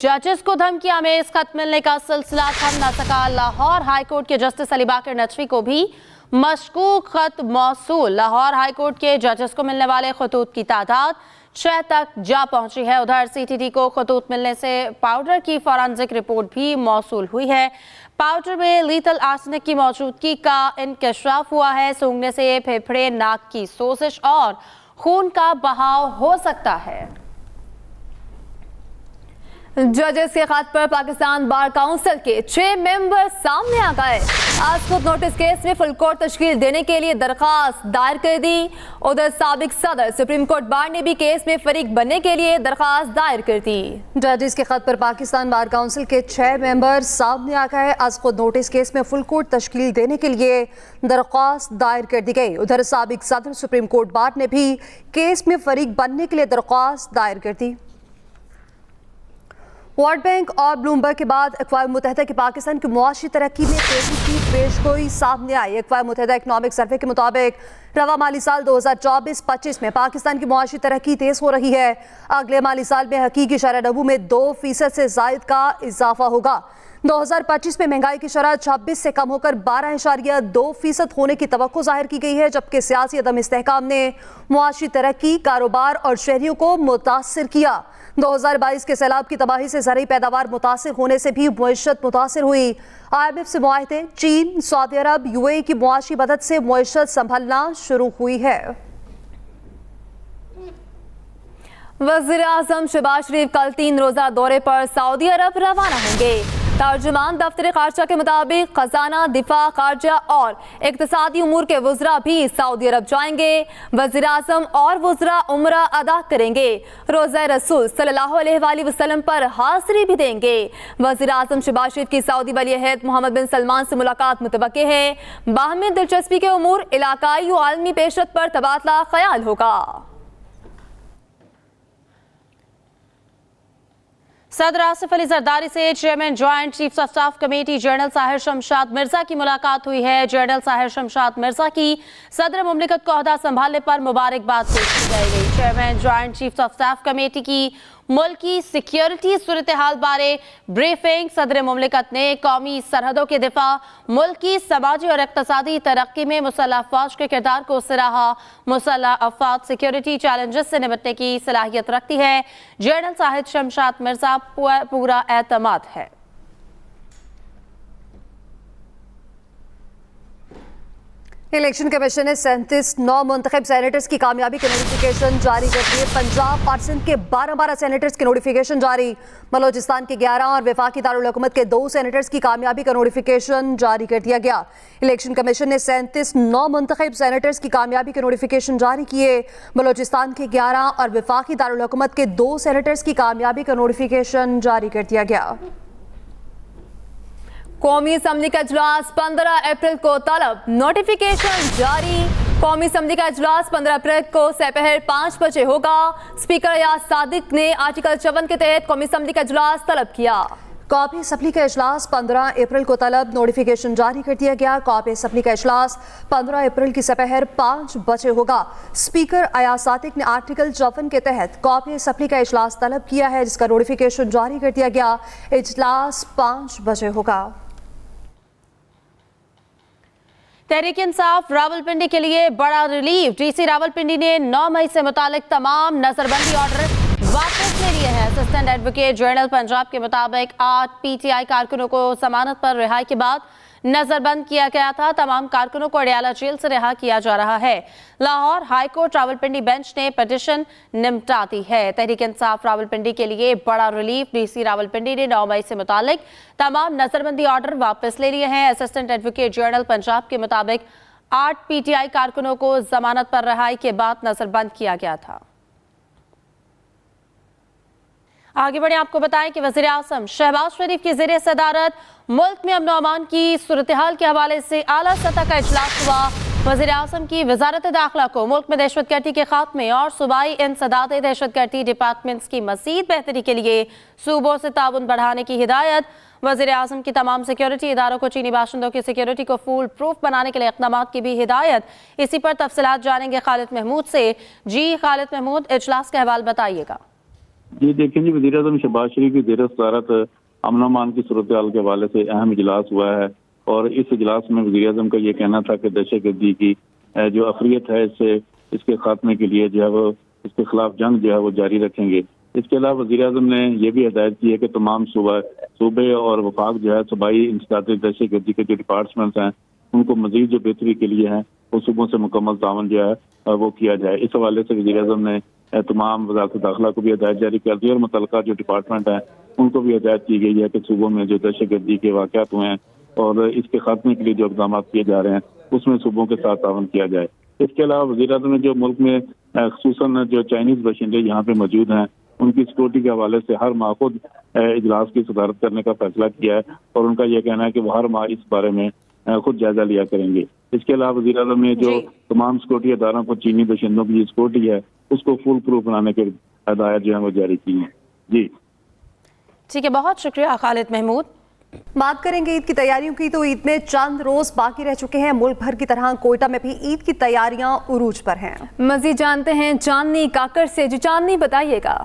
जजेस को धमकियां में इस खत मिलने का सिलसिला थम न सका। लाहौर हाईकोर्ट के जस्टिस अली बाकर नदवी को भी मशकूक खत मौसूल। लाहौर हाईकोर्ट के जजेस को मिलने वाले खतूत की तादाद 6 तक जा पहुंची है। उधर सीटीडी को खतूत मिलने से पाउडर की फॉरेंसिक रिपोर्ट भी मौसूल हुई है। पाउडर में लीथल आर्सेनिक की मौजूदगी का इंकशाफ हुआ है। सूंघने से फेफड़े, नाक की सोजिश और खून का बहाव हो सकता है। जजेस के खत पर पाकिस्तान बार काउंसिल के 6 मेंबर सामने आ गए। आज खुद नोटिस केस में फुल कोर्ट तश्कील देने के लिए दरखास्त दायर कर दी। उधर साबिक सदर सुप्रीम कोर्ट बार ने भी केस में फरीक बनने के लिए दरखास्त दायर कर दी। जजेस के खत पर पाकिस्तान बार काउंसिल के 6 मेंबर सामने आ गए। आज खुद नोटिस केस में फुल कोर्ट तश्कील देने के लिए दरखास्त दायर कर दी गई। उधर साबिक सदर सुप्रीम कोर्ट बार ने भी केस में फरीक बनने के लिए दरखास्त दायर कर दी। वर्ल्ड बैंक और ब्लूमबर्ग के बाद अक़वाम मुत्तहिदा की पाकिस्तान की मुआशी तरक्की में तेजी की पेशगोई सामने आई। अक़वाम मुत्तहिदा इकनॉमिक सर्वे के मुताबिक रवा माली साल 2024-25 में पाकिस्तान की मुआशी तरक्की तेज़ हो रही है। अगले माली साल में हकीकी शरह नमू में 2% से ज़ायद का इजाफा होगा। 2025 में महंगाई की शरह 26 से कम होकर 12.2% होने की तवक्को जाहिर की गई है, जबकि सियासी अदम इस्तेहकाम ने मुआशी तरक्की, कारोबार और शहरियों को मुतासिर किया। 2022 के सैलाब की तबाही से ज़रूरी पैदावार मुतासिर होने से भी मईशत मुतासिर हुई। IMF से मुआहदे, चीन, सऊदी अरब, UAE की मुआशी मदद से मईशत संभलना शुरू हुई है। वज़ीर आज़म शहबाज शरीफ कल 3 रोज़ा दौरे पर सऊदी अरब रवाना होंगे। तर्जुमान दफ्तर खारजा के मुताबिक खजाना, दिफा, खारजा और इक्तिसादी उमूर के वज़रा भी सऊदी अरब जाएंगे। वज़ीर आज़म और वज़रा उम्रा अदा करेंगे। रोज़ा रसूल सल्लल्लाहु अलैहि वसल्लम पर हाज़िरी भी देंगे। वज़ीर आज़म शहबाज शरीफ की सऊदी वली अहद मोहम्मद बिन सलमान से मुलाकात मुतवक्के है। बाहमी दिलचस्पी के उमूर, इलाकाई और आलमी पेशरत पर तबादला ख्याल होगा। सदर आसिफ अली जरदारी से chairman joint chief of staff committee general Sahir Shamshad Mirza की मुलाकात हुई है। जनरल साहिर शमशाद मिर्जा की सदर मुमलिकत को ओहदा संभालने पर मुबारकबाद पेश की गई। Chairman joint chief of staff committee की मुल्की सिक्योरिटी सूरत हाल बारे ब्रीफिंग। सदर मुमलिकत ने कौमी सरहदों के दिफा, मुल्की समाजी और इक़्तिसादी तरक्की में मुसल्लह अफ़वाज के किरदार को सराहा। मुसल्लह अफ़वाज सिक्योरिटी चैलेंजेस से निपटने की सलाहियत रखती है। जनरल साहिर शमशाद मिर्जा पूरा एतमाद है। इलेक्शन कमीशन ने 37 नौ मुंतखब सेनेटर्स की कामयाबी के नोटिफिकेशन जारी कर दिए। 50% के 12 सेनेटर्स के नोटिफिकेशन जारी। बलोचिस्तान के 11 और वफाकी दारुल हुकूमत के 2 सेनेटर्स की कामयाबी का नोटिफिकेशन जारी कर दिया गया। इलेक्शन कमीशन ने 37 नौ मुंतखब सेनेटर्स की कामयाबी के नोटिफिकेशन जारी किए। बलोचिस्तान के 11 और वफाकी दारुल हुकूमत के 2 सेनेटर्स की कामयाबी का नोटिफिकेशन जारी कर दिया गया। कौमी असम्बली का इजलास 15 अप्रैल को तलब, नोटिफिकेशन जारी। कौमी असम्बली का इजलास 15 अप्रैल को दोपहर 5 बजे होगा। स्पीकर अयाज सादिक ने आर्टिकल 54 के तहत कौमी असम्बली का इजलास तलब किया। कौमी असम्बली का इजलास 15 अप्रैल को तलब, नोटिफिकेशन जारी कर दिया गया। कौमी असम्बली का इजलास 15 अप्रैल की दोपहर 5 बजे होगा। स्पीकर अयाज सादिक ने आर्टिकल 54 के तहत कौमी असम्बली का इजलास तलब किया है, जिसका नोटिफिकेशन जारी कर दिया गया। इजलास 5 बजे होगा। तहरीक इंसाफ रावलपिंडी के लिए बड़ा रिलीफ। डीसी रावलपिंडी ने 9 मई से मुतालिक तमाम नजरबंदी ऑर्डर वापस ले लिए हैं। असिस्टेंट एडवोकेट जनरल पंजाब के मुताबिक 8 PTI कारकुनों को जमानत पर रिहाई के बाद नजरबंद किया गया था। तमाम कारकुनों को अडियाला जेल से रिहा किया जा रहा है। लाहौर हाईकोर्ट रावलपिंडी बेंच ने पिटीशन निपटा दी है। तहरीक इंसाफ रावलपिंडी के लिए बड़ा रिलीफ। डीसी रावलपिंडी ने 9 मई से मुतालिक तमाम नजरबंदी ऑर्डर वापस ले लिए हैं। असिस्टेंट एडवोकेट जनरल पंजाब के मुताबिक 8 PTI कारकुनों को जमानत पर रिहाई के बाद नजरबंद किया गया था। आगे बढ़े आपको बताएं कि वज़ीर आज़म शहबाज शरीफ की ज़ेरे सदारत मुल्क में अमन अमान की सूरत हाल के हवाले से आला सतह का इजलास हुआ। वज़ीर आज़म की वज़ारत दाखिला को मुल्क में दहशतगर्दी के खात्मे और सूबाई इंसदाद दहशतगर्दी डिपार्टमेंट्स की मज़ीद बेहतरी के लिए सूबों से ताउन बढ़ाने की हिदायत। वज़ीर आज़म की तमाम सिक्योरिटी इदारों को चीनी बाशिंदों की सिक्योरिटी को फुल प्रूफ बनाने के लिए इक़दाम की भी हिदायत। इसी पर तफसीलात जानेंगे खालिद महमूद से। जी खालिद महमूद, इजलास का अहवाल बताइएगा। جی دیکھیں جی، وزیر اعظم شہباز شریف کی زیر صدارت امن و امان کی صورتحال کے حوالے سے اہم اجلاس ہوا ہے، اور اس اجلاس میں وزیر اعظم کا یہ کہنا تھا کہ دہشت گردی کی جو افریت ہے اس کے خاتمے کے لیے جو ہے وہ اس کے خلاف جنگ جو ہے وہ جاری رکھیں گے۔ اس کے علاوہ وزیر اعظم نے یہ بھی ہدایت کی ہے کہ تمام صوبے اور وفاق جو ہے صوبائی انسداد دہشت گردی کے جو ڈپارٹمنٹس ہیں ان کو مزید جو بہتری کے لیے ہیں وہ صوبوں سے مکمل تعاون جو ہے وہ کیا جائے۔ اس حوالے سے وزیر اعظم نے تمام وزارت داخلہ کو بھی ہدایت جاری کر دی اور متعلقہ جو ڈپارٹمنٹ ہیں ان کو بھی ہدایت کی گئی ہے کہ صوبوں میں جو دہشت گردی کے واقعات ہوئے ہیں اور اس کے خاتمے کے لیے جو اقدامات کیے جا رہے ہیں اس میں صوبوں کے ساتھ تعاون کیا جائے۔ اس کے علاوہ وزیر اعظم نے جو ملک میں خصوصاً جو چائنیز باشندے یہاں پہ موجود ہیں ان کی سیکورٹی کے حوالے سے ہر ماہ خود اجلاس کی صدارت کرنے کا فیصلہ کیا ہے، اور ان کا یہ کہنا ہے کہ وہ ہر ماہ اس بارے میں خود جائزہ لیا کریں گے۔ اس کے علاوہ وزیر اعظم نے جو تمام سیکورٹی اداروں کو چینی باشندوں کی سیکورٹی ہے اس کو فول پروف بنانے کے ہدایت جو ہے وہ جاری کی ہیں۔ جی ٹھیک ہے، بہت شکریہ خالد محمود۔ بات کریں گے عید کی تیاریوں کی، تو عید میں چند روز باقی رہ چکے ہیں، ملک بھر کی طرح کوئٹہ میں بھی عید کی تیاریاں عروج پر ہیں۔ مزید جانتے ہیں چاندنی کاکر سے۔ جی چاندنی بتائیے گا۔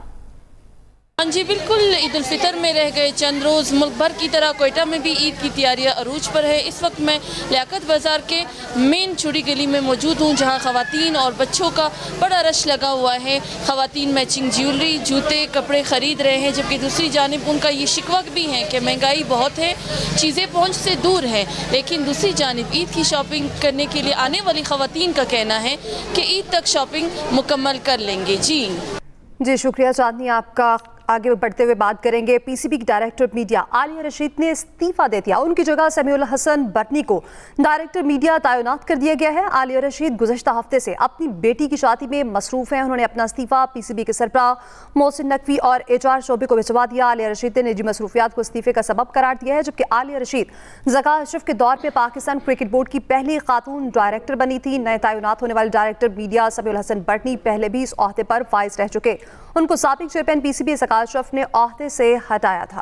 ہاں جی بالکل، عید الفطر میں رہ گئے چند روز، ملک بھر کی طرح کوئٹہ میں بھی عید کی تیاریاں عروج پر ہے۔ اس وقت میں لیاقت بازار کے مین چوڑی گلی میں موجود ہوں جہاں خواتین اور بچوں کا بڑا رش لگا ہوا ہے۔ خواتین میچنگ جیولری، جوتے، کپڑے خرید رہے ہیں، جبکہ دوسری جانب ان کا یہ شکوہ بھی ہے کہ مہنگائی بہت ہے، چیزیں پہنچ سے دور ہیں، لیکن دوسری جانب عید کی شاپنگ کرنے کے لیے آنے والی خواتین کا کہنا ہے کہ عید تک شاپنگ مکمل کر لیں گے۔ جی شکریہ چاندنی آپ کا۔ آگے بڑھتے ہوئے بات کریں گے، پی سی بی کی ڈائریکٹر میڈیا عالیہ رشید نے استعفیٰ دے دیا، ان کی جگہ سمیع الحسن بٹنی کو ڈائریکٹر میڈیا تعینات کر دیا گیا ہے۔ عالیہ رشید گزشتہ ہفتے سے اپنی بیٹی کی شادی میں مصروف ہیں، انہوں نے اپنا استعفیٰ پی سی بی کے سربراہ محسن نقوی اور ایچ آر شعبے کو بھجوا دیا۔ عالیہ رشید نے نجی مصروفیات کو استعفے کا سبب قرار دیا ہے، جبکہ عالیہ رشید ذکا اشرف کے دور پہ پاکستان کرکٹ بورڈ کی پہلی خاتون ڈائریکٹر بنی تھی۔ نئے تعینات ہونے والے ڈائریکٹر میڈیا سمیع الحسن بٹنی پہلے بھی اس عہدے پر فائز رہ چکے، ان کو سابق chairman P C B Zaka Ashraf نے عہدے سے ہٹایا تھا۔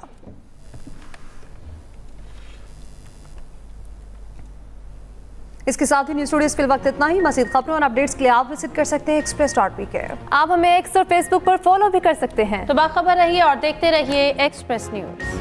اس کے ساتھ ہی نیوز اسٹوڈیوز فی الوقت اتنا ہی۔ مزید خبروں اور اپڈیٹس کے لیے آپ وزٹ کر سکتے ہیں express.pk۔ آپ ہمیں ایکس اور فیس بک پر فالو بھی کر سکتے ہیں۔ تو باخبر رہیے اور دیکھتے رہیے ایکسپریس نیوز۔